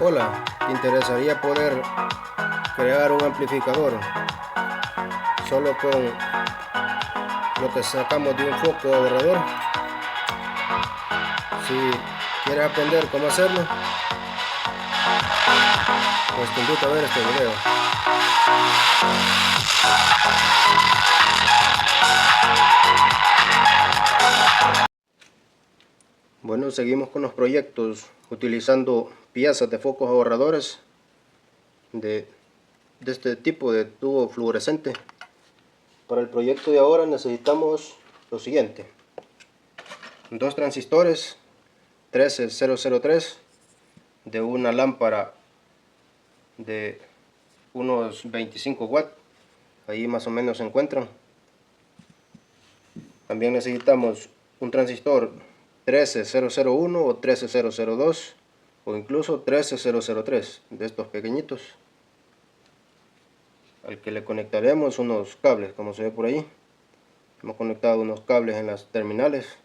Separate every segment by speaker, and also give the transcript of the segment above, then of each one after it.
Speaker 1: Hola, ¿te interesaría poder crear un amplificador solo con lo que sacamos de un foco ahorrador? Si quieres aprender cómo hacerlo, pues te invito a ver este video. Bueno, seguimos con los proyectos utilizando piezas de focos ahorradores de este tipo de tubo fluorescente. Para el proyecto de ahora necesitamos lo siguiente: dos transistores 13003 de una lámpara de unos 25 watts, ahí más o menos se encuentran. También necesitamos un transistor 13001 o 13002 o incluso 13003 de estos pequeñitos, al que le conectaremos unos cables, como se ve por ahí. Hemos conectado unos cables en las terminales.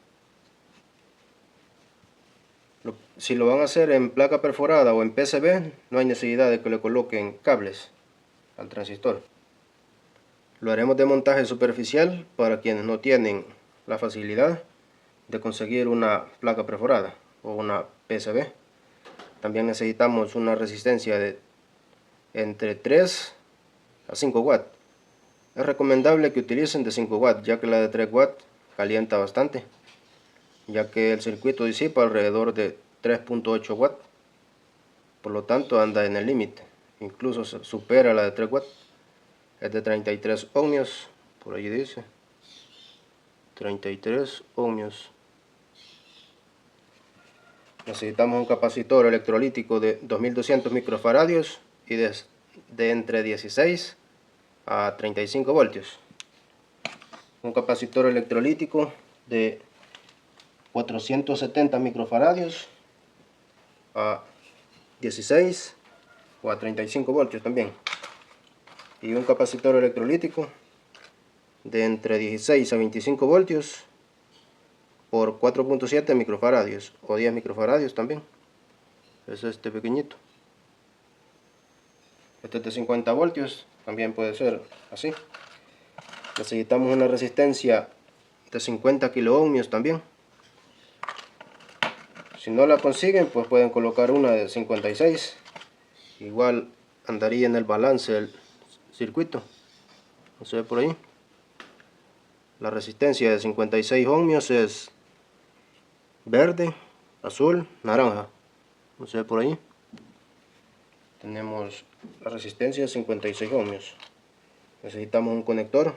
Speaker 1: Si lo van a hacer en placa perforada o en PCB, no hay necesidad de que le coloquen cables al transistor. Lo haremos de montaje superficial para quienes no tienen la facilidad de conseguir una placa perforada o una PCB. También necesitamos una resistencia de entre 3 a 5 watts. Es recomendable que utilicen de 5 watts, ya que la de 3 watts calienta bastante, ya que el circuito disipa alrededor de 3.8 watts. Por lo tanto anda en el límite, incluso supera la de 3 watts. Es de 33 ohmios, por allí dice 33 ohmios. Necesitamos un capacitor electrolítico de 2200 microfaradios y de entre 16 a 35 voltios. Un capacitor electrolítico de 470 microfaradios a 16 o a 35 voltios también. Y un capacitor electrolítico de entre 16 a 25 voltios por 4.7 microfaradios o 10 microfaradios también. Es este pequeñito. Este es de 50 voltios, también puede ser así. Necesitamos una resistencia de 50 kilo ohmios también. Si no la consiguen, pues pueden colocar una de 56. Igual andaría en el balance del circuito. No se ve por ahí. La resistencia de 56 ohmios es verde, azul, naranja. No se ve por ahí. Tenemos la resistencia de 56 ohmios. Necesitamos un conector,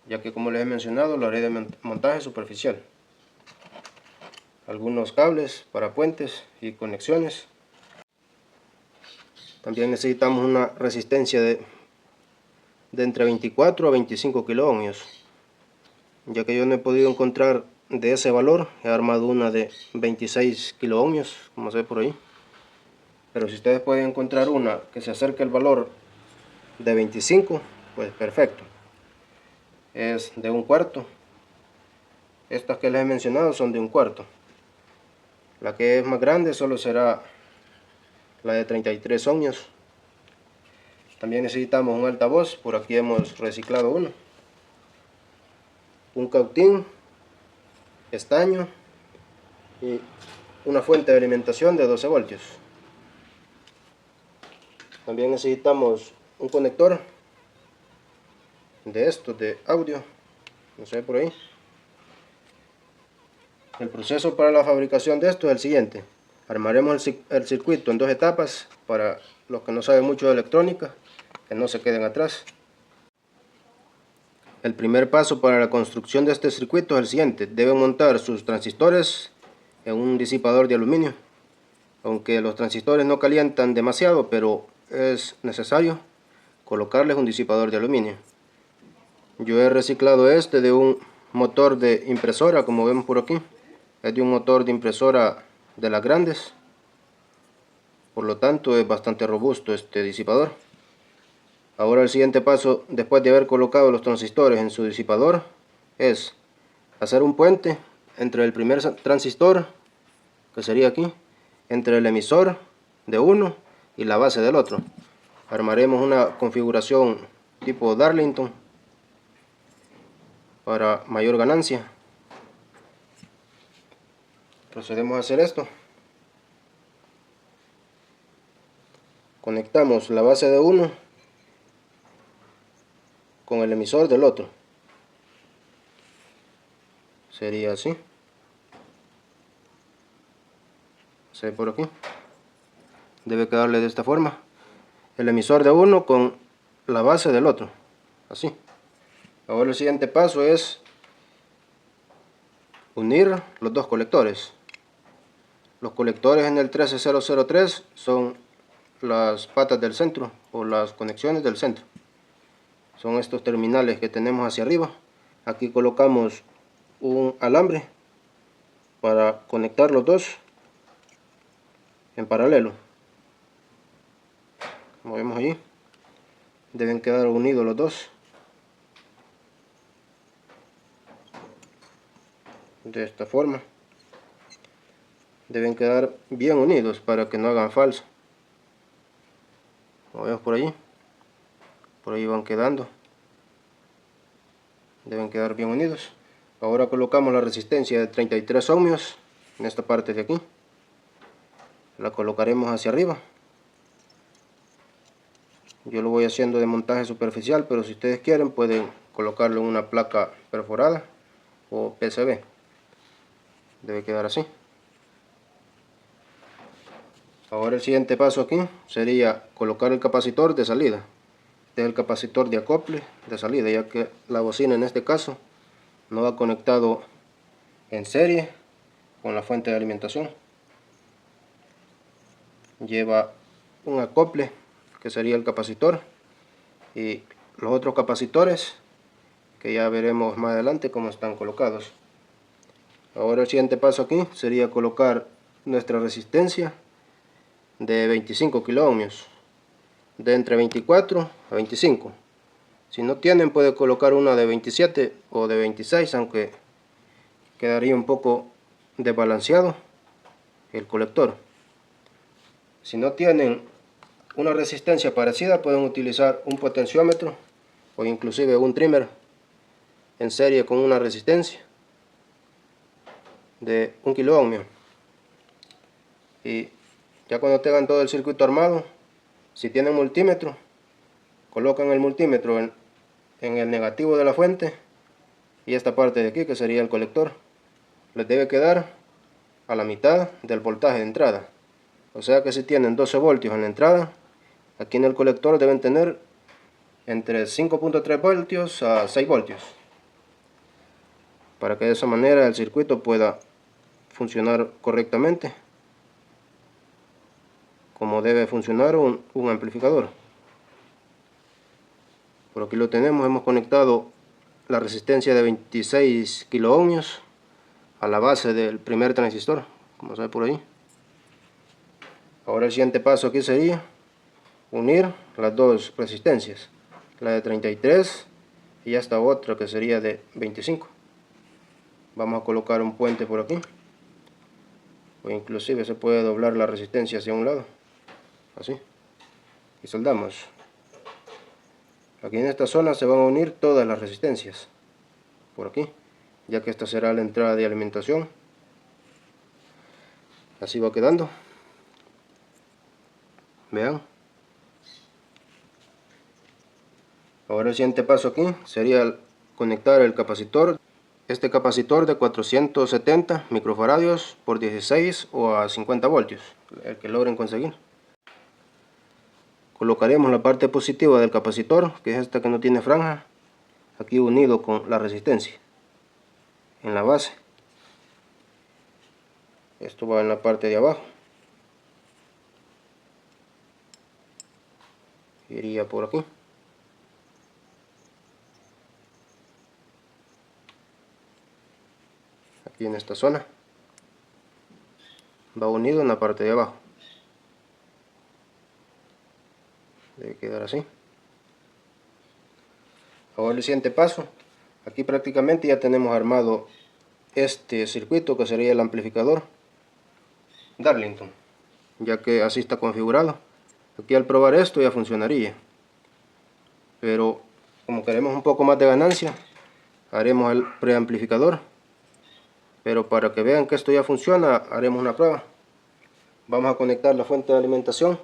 Speaker 1: ya que, como les he mencionado, lo haré de montaje superficial. Algunos cables para puentes y conexiones. También necesitamos una resistencia de entre 24 a 25 kilo ohmios. Ya que yo no he podido encontrar de ese valor, he armado una de 26 kilo ohmios, como se ve por ahí. Pero si ustedes pueden encontrar una que se acerque al valor de 25, pues perfecto. Es de un cuarto. Estas que les he mencionado son de un cuarto. La que es más grande solo será la de 33 ohmios. También necesitamos un altavoz, por aquí hemos reciclado uno. Un cautín, estaño y una fuente de alimentación de 12 voltios. También necesitamos un conector de estos de audio, no se ve por ahí. El proceso para la fabricación de esto es el siguiente: armaremos el circuito en dos etapas para los que no saben mucho de electrónica, que no se queden atrás. El primer paso para la construcción de este circuito es el siguiente: deben montar sus transistores en un disipador de aluminio. Aunque los transistores no calientan demasiado, pero es necesario colocarles un disipador de aluminio. Yo he reciclado este de un motor de impresora, como vemos por aquí. Es de un motor de impresora de las grandes, por lo tanto es bastante robusto este disipador. Ahora el siguiente paso, después de haber colocado los transistores en su disipador, es hacer un puente entre el primer transistor, que sería aquí, entre el emisor de uno y la base del otro. Armaremos una configuración tipo Darlington para mayor ganancia. Procedemos a hacer esto. Conectamos la base de uno con el emisor del otro. Sería así. Se ve por aquí. Debe quedarle de esta forma. El emisor de uno con la base del otro. Así. Ahora el siguiente paso es unir los dos colectores. Los colectores en el 13003 son las patas del centro o las conexiones del centro. Son estos terminales que tenemos hacia arriba. Aquí colocamos un alambre para conectar los dos en paralelo. Como vemos allí, deben quedar unidos los dos de esta forma. Deben quedar bien unidos para que no hagan falso. Como vemos por ahí van quedando. Deben quedar bien unidos. Ahora colocamos la resistencia de 33 ohmios en esta parte de aquí. La colocaremos hacia arriba. Yo lo voy haciendo de montaje superficial, pero si ustedes quieren pueden colocarlo en una placa perforada o PCB. Debe quedar así. Ahora el siguiente paso aquí sería colocar el capacitor de salida. Este es el capacitor de acople de salida, ya que la bocina en este caso no va conectado en serie con la fuente de alimentación. Lleva un acople que sería el capacitor y los otros capacitores que ya veremos más adelante cómo están colocados. Ahora el siguiente paso aquí sería colocar nuestra resistencia de 25 kilo ohmios, de entre 24 a 25. Si no tienen, puede colocar una de 27 o de 26, aunque quedaría un poco desbalanceado el colector. Si no tienen una resistencia parecida, pueden utilizar un potenciómetro o inclusive un trimmer en serie con una resistencia de 1 kilo ohmio. Y ya cuando tengan todo el circuito armado, si tienen multímetro, colocan el multímetro en el negativo de la fuente y esta parte de aquí que sería el colector les debe quedar a la mitad del voltaje de entrada. O sea que si tienen 12 voltios en la entrada, aquí en el colector deben tener entre 5.3 voltios a 6 voltios, para que de esa manera el circuito pueda funcionar correctamente como debe funcionar un amplificador. Por aquí lo tenemos, hemos conectado la resistencia de 26 kilo ohmios a la base del primer transistor, como se ve por ahí. Ahora el siguiente paso aquí sería unir las dos resistencias, la de 33 y esta otra que sería de 25. Vamos a colocar un puente por aquí, o inclusive se puede doblar la resistencia hacia un lado, así, y soldamos. Aquí en esta zona se van a unir todas las resistencias, por aquí, ya que esta será la entrada de alimentación. Así va quedando. Vean. Ahora el siguiente paso aquí sería conectar el capacitor. Este capacitor de 470 microfaradios por 16 o a 50 voltios, el que logren conseguir. Colocaremos la parte positiva del capacitor, que es esta que no tiene franja, aquí unido con la resistencia en la base. Esto va en la parte de abajo. Iría por aquí. Aquí en esta zona. Va unido en la parte de abajo. Debe quedar así. Ahora el siguiente paso. Aquí prácticamente ya tenemos armado este circuito que sería el amplificador Darlington. ya que así está configurado. Aquí al probar esto ya funcionaría, pero como queremos un poco más de ganancia, haremos el preamplificador. Pero para que vean que esto ya funciona, haremos una prueba. Vamos a conectar la fuente de alimentación,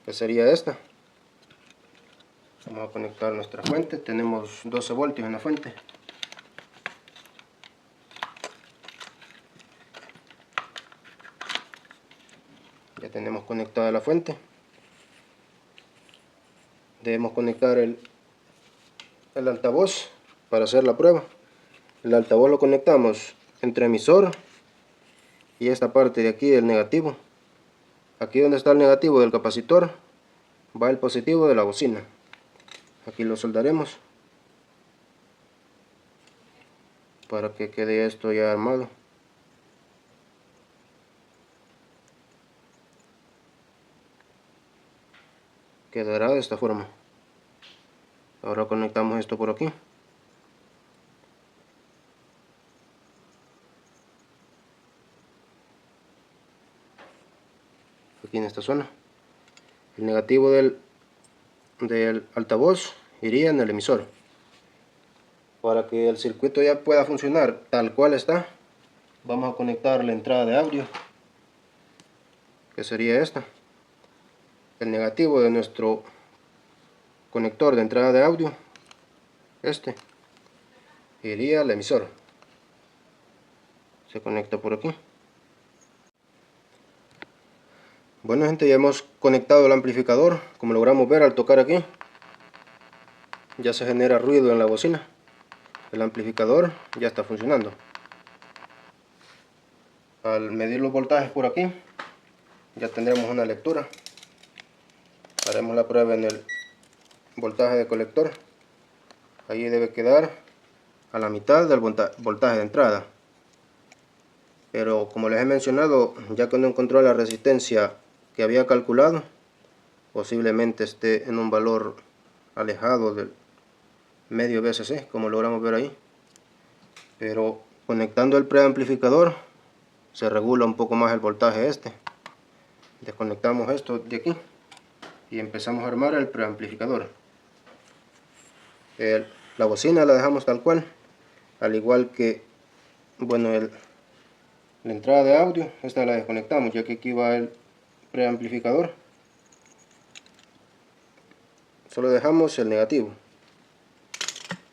Speaker 1: que sería esta. Vamos a conectar nuestra fuente. Tenemos 12 voltios en la fuente. Ya tenemos conectada la fuente. Debemos conectar el altavoz para hacer la prueba. El altavoz lo conectamos entre emisor y esta parte de aquí del negativo. Aquí donde está el negativo del capacitor va el positivo de la bocina. Aquí lo soldaremos para que quede esto ya armado. Quedará de esta forma. Ahora conectamos esto por aquí. Aquí en esta zona. El negativo del altavoz iría en el emisor. Para que el circuito ya pueda funcionar tal cual está, vamos a conectar la entrada de audio, que sería esta. El negativo de nuestro conector de entrada de audio, este, iría al emisor. Se conecta por aquí. Bueno gente, ya hemos conectado el amplificador. Como logramos ver al tocar aquí, ya se genera ruido en la bocina. El amplificador ya está funcionando. Al medir los voltajes por aquí, ya tendremos una lectura. Haremos la prueba en el voltaje de colector. Ahí debe quedar a la mitad del voltaje de entrada. Pero como les he mencionado, ya que no encontró la resistencia que había calculado, posiblemente esté en un valor alejado del medio VCC, como logramos ver ahí. Pero conectando el preamplificador se regula un poco más el voltaje este. Desconectamos esto de aquí y empezamos a armar el preamplificador. La bocina la dejamos tal cual, al igual que bueno, la entrada de audio, esta la desconectamos ya que aquí va el preamplificador. Solo dejamos el negativo,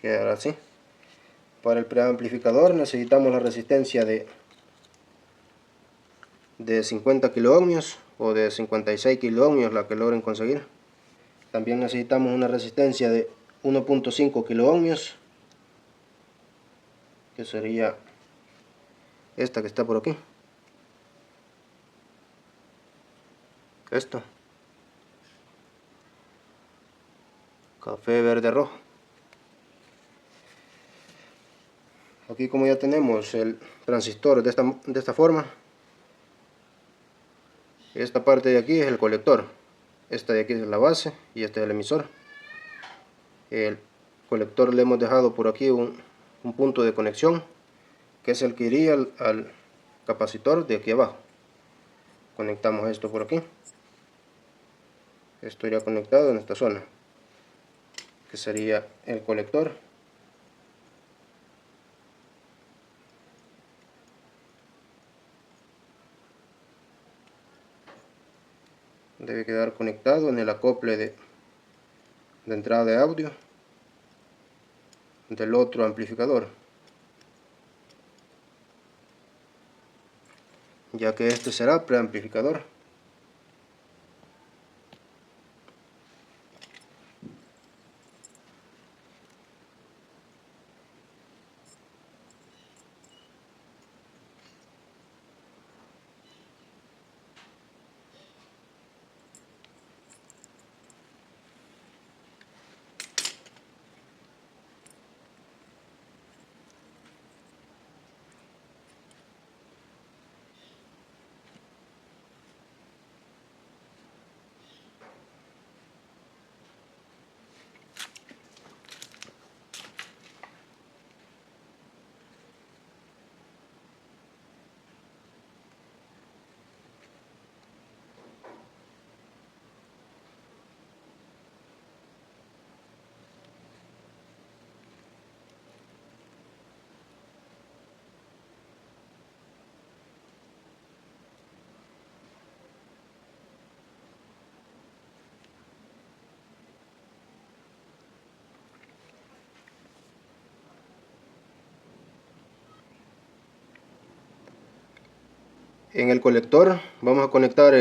Speaker 1: quedará así. Para el preamplificador necesitamos la resistencia de 50 kiloohmios o de 56 kiloohmios, la que logren conseguir. También necesitamos una resistencia de 1.5 kiloohmios, que sería esta que está por aquí. Esto, café verde rojo. Aquí, como ya tenemos el transistor de esta forma, esta parte de aquí es el colector, esta de aquí es la base y este es el emisor. El colector le hemos dejado por aquí un punto de conexión, que es el que iría al capacitor de aquí abajo. Conectamos esto por aquí. Esto iría conectado en esta zona, que sería el colector. Debe quedar conectado en el acople de entrada de audio del otro amplificador, ya que este será preamplificador. En el colector vamos a conectar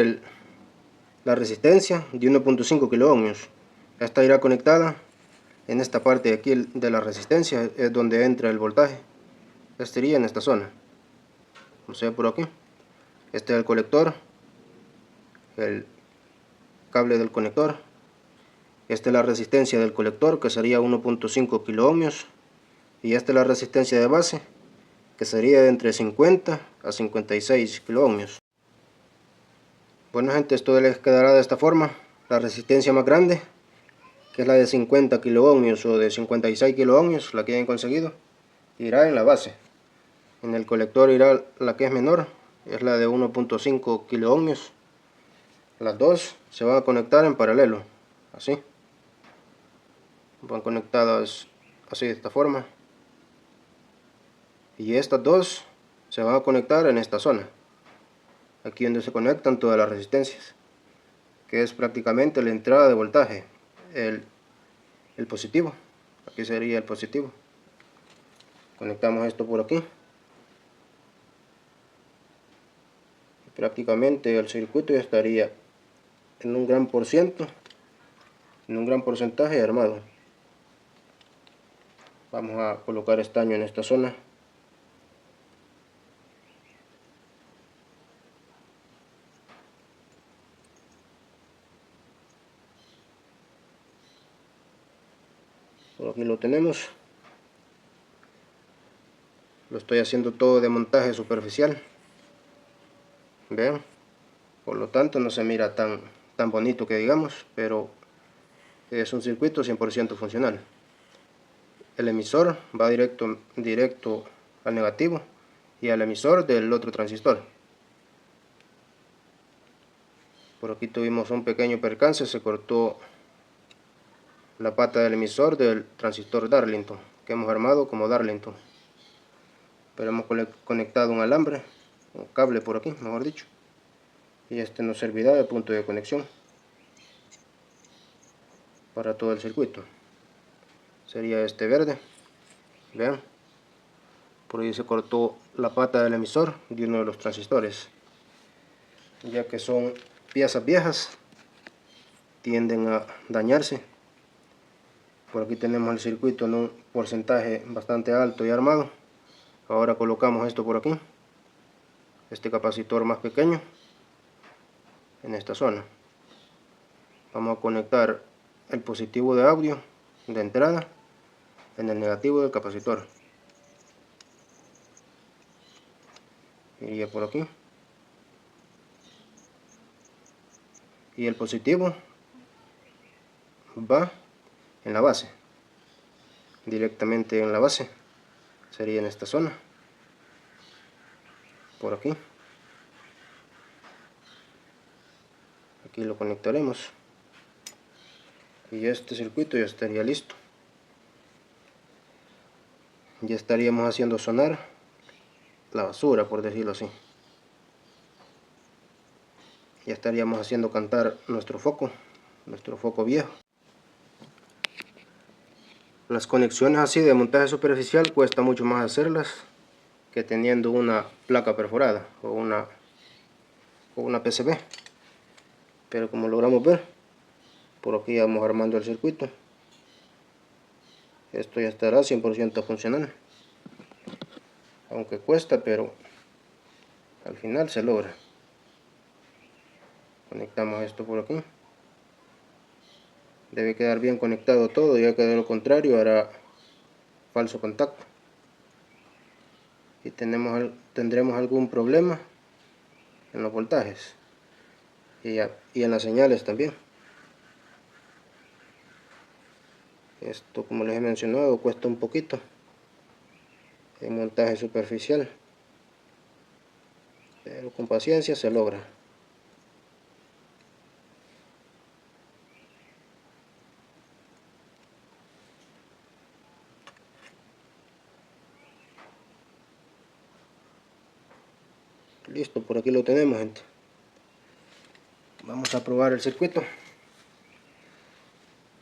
Speaker 1: la resistencia de 1.5 kilo ohmios. Esta irá conectada en esta parte de aquí de la resistencia, es donde entra el voltaje. Este iría en esta zona, o sea, por aquí. Este es el colector, el cable del conector. Esta es la resistencia del colector, que sería 1.5 kilo ohmios. Y esta es la resistencia de base, que sería de entre 50 a 56 kilo ohmios. Bueno gente, esto les quedará de esta forma. La resistencia más grande, que es la de 50 kilo ohmios o de 56 kilo ohmios, la que hayan conseguido, irá en la base. En el colector irá la que es menor, es la de 1.5 kilo ohmios. Las dos se van a conectar en paralelo, así. Van conectadas así, de esta forma. Y estas dos se van a conectar en esta zona, aquí donde se conectan todas las resistencias, que es prácticamente la entrada de voltaje, el positivo. Aquí sería el positivo. Conectamos esto por aquí. Prácticamente el circuito ya estaría en un gran porcentaje armado. Vamos a colocar estaño en esta zona. Por aquí lo tenemos. Lo estoy haciendo todo de montaje superficial. Vean, por lo tanto no se mira tan bonito que digamos, pero es un circuito 100% funcional. El emisor va directo al negativo y al emisor del otro transistor. Por aquí tuvimos un pequeño percance, se cortó la pata del emisor del transistor Darlington, que hemos armado como Darlington. Pero hemos conectado un alambre, un cable por aquí, mejor dicho, y este nos servirá de punto de conexión para todo el circuito. Sería este verde. Vean, por ahí se cortó la pata del emisor de uno de los transistores, ya que son piezas viejas, tienden a dañarse. Por aquí tenemos el circuito en un porcentaje bastante alto y armado. Ahora colocamos esto por aquí, este capacitor más pequeño, en esta zona. Vamos a conectar el positivo de audio de entrada en el negativo del capacitor. Iría por aquí. Y el positivo va en la base, directamente en la base. Sería en esta zona, por aquí. Aquí lo conectaremos y este circuito ya estaría listo. Ya estaríamos haciendo sonar la basura, por decirlo así. Ya estaríamos haciendo cantar nuestro foco viejo. Las conexiones así de montaje superficial cuesta mucho más hacerlas que teniendo una placa perforada o una PCB. Pero como logramos ver, por aquí vamos armando el circuito. Esto ya estará 100% funcional. Aunque cuesta, pero al final se logra. Conectamos esto por aquí. Debe quedar bien conectado todo, ya que de lo contrario hará falso contacto. Y tendremos algún problema en los voltajes y en las señales también. Esto, como les he mencionado, cuesta un poquito en montaje superficial, pero con paciencia se logra. Listo, por aquí lo tenemos, gente. Vamos a probar el circuito.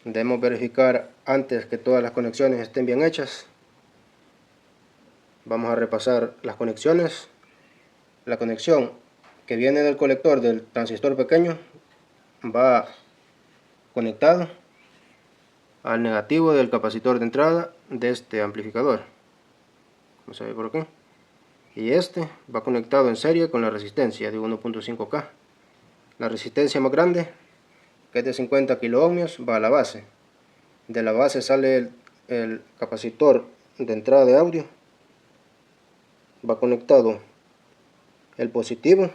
Speaker 1: Debemos verificar antes que todas las conexiones estén bien hechas. Vamos a repasar las conexiones. La conexión que viene del colector del transistor pequeño va conectado al negativo del capacitor de entrada de este amplificador, como se ve por aquí, y este va conectado en serie con la resistencia de 1.5K. La resistencia más grande, que es de 50 kilo ohmios, va a la base. De la base sale el capacitor de entrada de audio, va conectado el positivo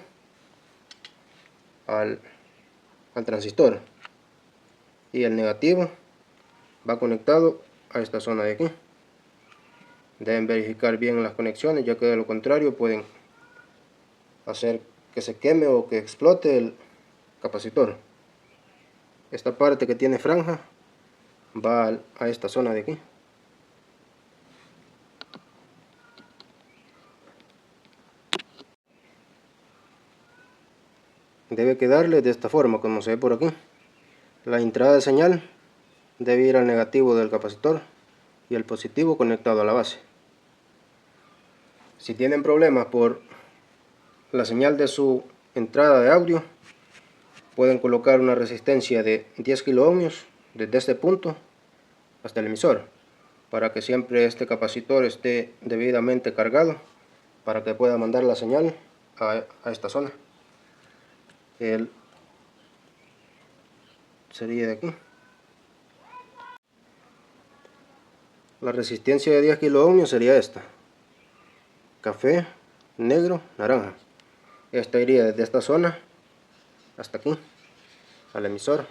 Speaker 1: al transistor y el negativo va conectado a esta zona de aquí. Deben verificar bien las conexiones, ya que de lo contrario pueden hacer que se queme o que explote el capacitor. Esta parte que tiene franja va a esta zona de aquí. Debe quedarle de esta forma, como se ve por aquí. La entrada de señal debe ir al negativo del capacitor y el positivo conectado a la base. Si tienen problemas por la señal de su entrada de audio, pueden colocar una resistencia de 10 kilo ohmios desde este punto hasta el emisor, para que siempre este capacitor esté debidamente cargado, para que pueda mandar la señal a esta zona. Sería de aquí. La resistencia de 10 kilo ohmios sería esta: café, negro, naranja. Esta iría desde esta zona hasta aquí, al emisor,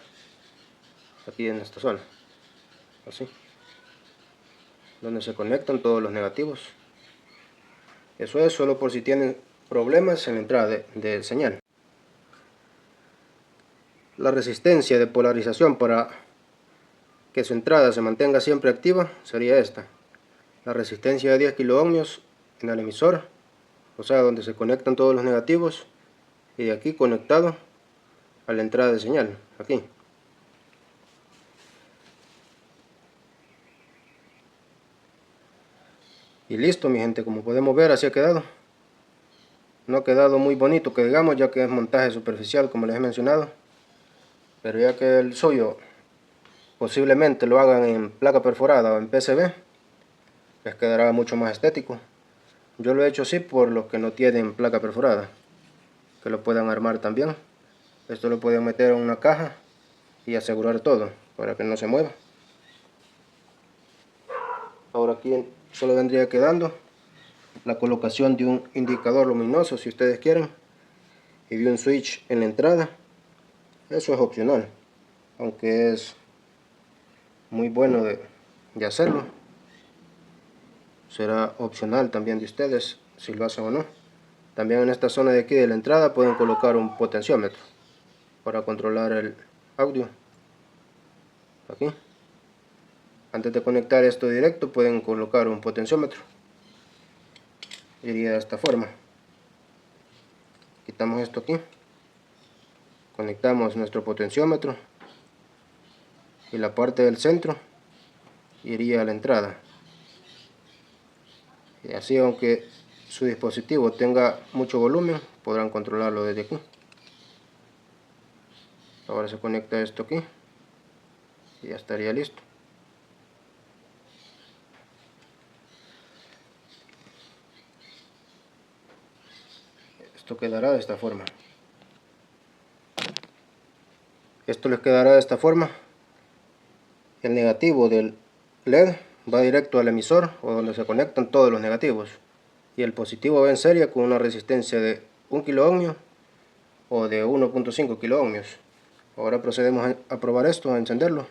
Speaker 1: aquí en esta zona, así, donde se conectan todos los negativos. Eso es solo por si tienen problemas en la entrada de señal. La resistencia de polarización para que su entrada se mantenga siempre activa sería esta: la resistencia de 10 kilo ohmios en el emisor, o sea, donde se conectan todos los negativos, y de aquí conectado a la entrada de señal, aquí. Y listo, mi gente, como podemos ver, así ha quedado. No ha quedado muy bonito que digamos, ya que es montaje superficial, como les he mencionado, pero ya que el suyo posiblemente lo hagan en placa perforada o en PCB, les quedará mucho más estético. Yo lo he hecho así por los que no tienen placa perforada, que lo puedan armar también. Esto lo pueden meter en una caja y asegurar todo para que no se mueva. Ahora aquí solo vendría quedando la colocación de un indicador luminoso, si ustedes quieren, y de un switch en la entrada. Eso es opcional, aunque es muy bueno de hacerlo. Será opcional también de ustedes si lo hacen o no. También en esta zona de aquí de la entrada pueden colocar un potenciómetro para controlar el audio. Aquí, antes de conectar esto directo, pueden colocar un potenciómetro. Iría de esta forma. Quitamos esto aquí, conectamos nuestro potenciómetro y la parte del centro iría a la entrada. Y así, aunque su dispositivo tenga mucho volumen, podrán controlarlo desde aquí. Ahora se conecta esto aquí y ya estaría listo. Esto quedará de esta forma. Esto les quedará de esta forma. El negativo del LED va directo al emisor, o donde se conectan todos los negativos, y el positivo va en serie con una resistencia de 1 kilo ohmio o de 1.5 kilo ohmios. Ahora procedemos a probar esto, a encenderlo.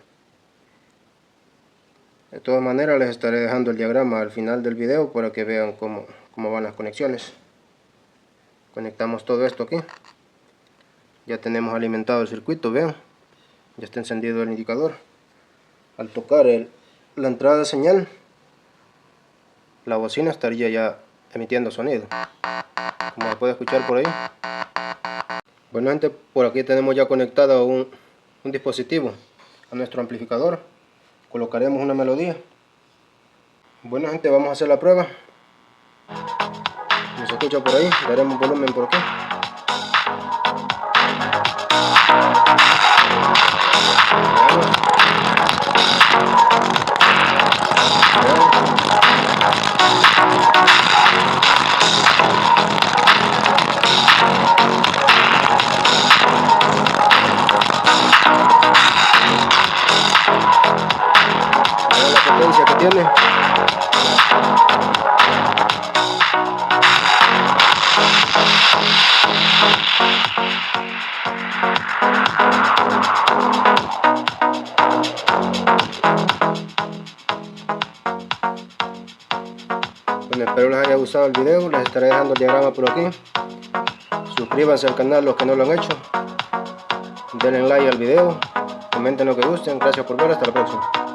Speaker 1: De todas maneras, les estaré dejando el diagrama al final del video para que vean cómo van las conexiones. Conectamos todo esto aquí. Ya tenemos alimentado el circuito, vean. Ya está encendido el indicador. Al tocar la entrada de señal, la bocina estaría ya emitiendo sonido, como se puede escuchar por ahí. Bueno, gente, por aquí tenemos ya conectado un dispositivo a nuestro amplificador. Colocaremos una melodía. Bueno, gente, vamos a hacer la prueba. Como se escucha por ahí, daremos volumen por aquí. tiene. Bueno, espero les haya gustado el video. Les estaré dejando el diagrama por aquí. Suscríbanse al canal los que no lo han hecho. Denle like al video. Comenten lo que gusten. Gracias por ver. Hasta la próxima.